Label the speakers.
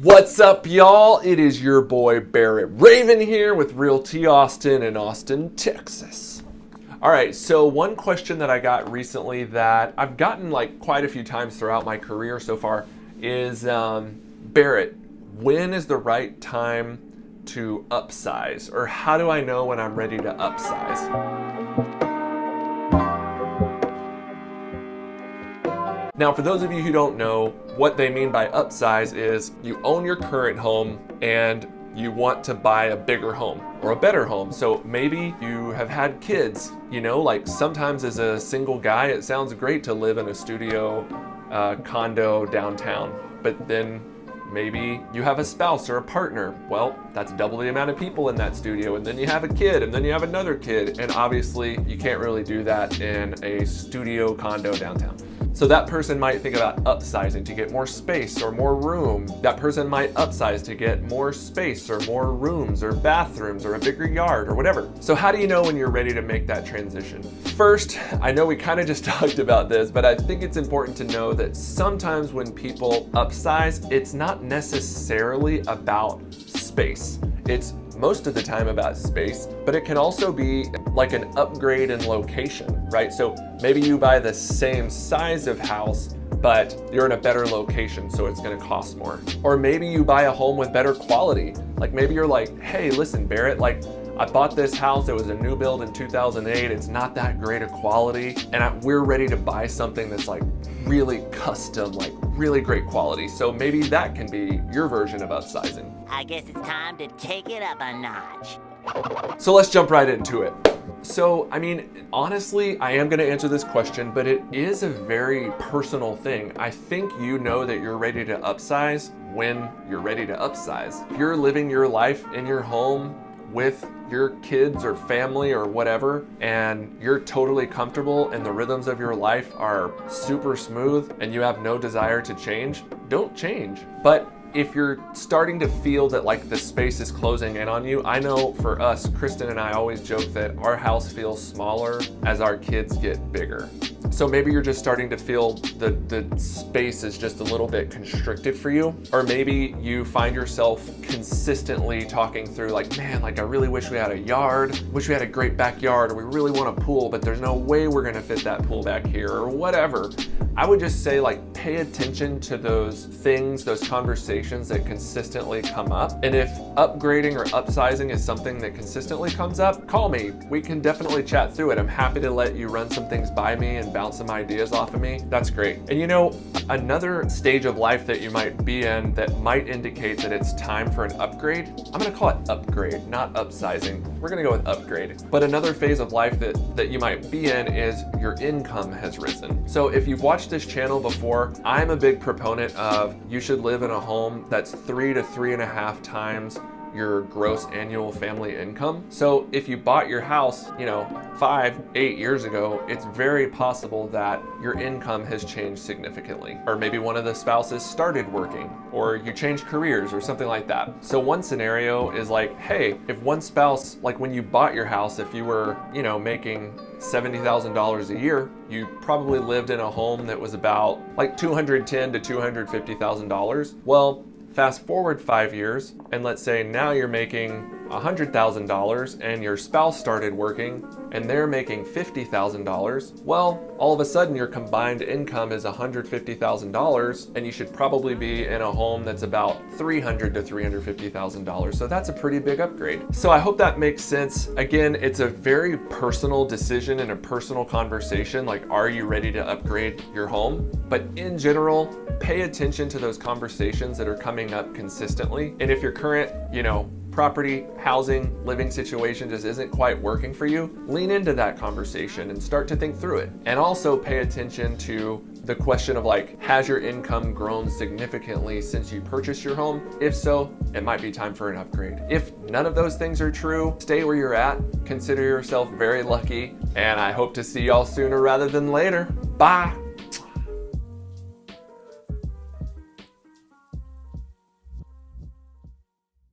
Speaker 1: What's up, y'all? It is your boy Barrett Raven here with Realty Austin in Austin, Texas. All right, so one question that I got recently that I've gotten like quite a few times throughout my career so far is, Barrett, when is the right time to upsize? Or how do I know when I'm ready to upsize? Now, for those of you who don't know, what they mean by upsize is you own your current home and you want to buy a bigger home or a better home. So maybe you have had kids, like sometimes as a single guy, it sounds great to live in a studio condo downtown, but then maybe you have a spouse or a partner. Well, that's double the amount of people in that studio, and then you have a kid, and then you have another kid, and obviously you can't really do that in a studio condo downtown. So that person might think about upsizing to get more space or more room. That person might upsize to get more space or more rooms or bathrooms or a bigger yard or whatever. So how do you know when you're ready to make that transition? First, I know we kind of just talked about this, but I think it's important to know that sometimes when people upsize, it's not necessarily about space. It's most of the time about space, but it can also be like an upgrade in location, right? So maybe you buy the same size of house, but you're in a better location, so it's gonna cost more. Or maybe you buy a home with better quality. Like maybe you're like, hey, listen, Barrett, like I bought this house, it was a new build in 2008, it's not that great a quality, and we're ready to buy something that's like really custom, like really great quality. So maybe that can be your version of upsizing.
Speaker 2: I guess it's time to take it up a notch.
Speaker 1: So let's jump right into it. So, honestly, I am gonna answer this question, but it is a very personal thing. I think you know that you're ready to upsize when you're ready to upsize. If you're living your life in your home with your kids or family or whatever, and you're totally comfortable and the rhythms of your life are super smooth and you have no desire to change, don't change. But if you're starting to feel that like the space is closing in on you, I know for us, Kristen and I always joke that our house feels smaller as our kids get bigger. So maybe you're just starting to feel the space is just a little bit constricted for you. Or maybe you find yourself consistently talking through like, man, like I really wish we had a yard, wish we had a great backyard, or we really want a pool, but there's no way we're gonna fit that pool back here or whatever. I would just say like pay attention to those things, those conversations that consistently come up. And if upgrading or upsizing is something that consistently comes up, call me. We can definitely chat through it. I'm happy to let you run some things by me and bounce some ideas off of me. That's great. And another stage of life that you might be in that might indicate that it's time for an upgrade, I'm gonna call it upgrade, not upsizing. We're gonna go with upgrade. But another phase of life that you might be in is your income has risen. So if you've watched this channel before, I'm a big proponent of you should live in a home that's 3 to 3.5 times your gross annual family income. So if you bought your house, 5-8 years ago, it's very possible that your income has changed significantly. Or maybe one of the spouses started working, or you changed careers or something like that. So one scenario is like, hey, if one spouse, like when you bought your house, if you were, making $70,000 a year, you probably lived in a home that was about like $210,000 to $250,000. Well, fast forward 5 years, and let's say now you're making $100,000 and your spouse started working and they're making $50,000. Well, all of a sudden your combined income is $150,000 and you should probably be in a home that's about $300,000 to $350,000. So that's a pretty big upgrade. So I hope that makes sense. Again, it's a very personal decision and a personal conversation. Like, are you ready to upgrade your home? But in general, pay attention to those conversations that are coming up consistently. And if your current, property, housing, living situation just isn't quite working for you, lean into that conversation and start to think through it. And also pay attention to the question of like, has your income grown significantly since you purchased your home? If so, it might be time for an upgrade. If none of those things are true, stay where you're at, consider yourself very lucky, and I hope to see y'all sooner rather than later. Bye.